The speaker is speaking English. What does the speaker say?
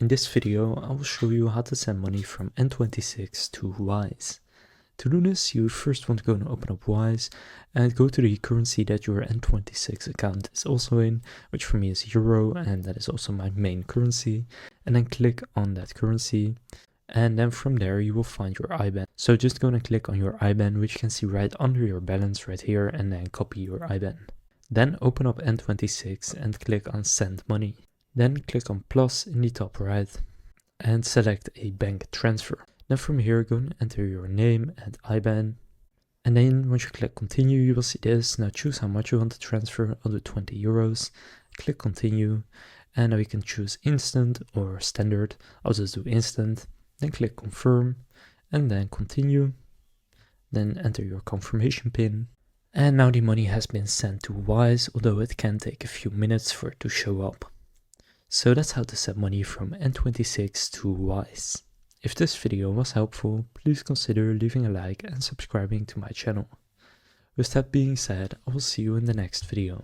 In this video, I will show you how to send money from N26 to Wise. To do this, you first want to go and open up Wise and go to the currency that your N26 account is also in, which for me is Euro, and that is also my main currency. And then click on that currency. And then from there, you will find your IBAN. So just go and click on your IBAN, which you can see right under your balance right here, and then copy your IBAN. Then open up N26 and click on Send Money. Then click on plus in the top right and select a bank transfer. Then from here, go and enter your name and IBAN. And then once you click continue, you will see this. Now choose how much you want to transfer. I'll do 20 euros. Click continue. And now you can choose instant or standard. I'll just do instant. Then click confirm and then continue. Then enter your confirmation PIN. And now the money has been sent to Wise, although it can take a few minutes for it to show up. So that's how to send money from N26 to Wise. If this video was helpful, please consider leaving a like and subscribing to my channel. With that being said, I will see you in the next video.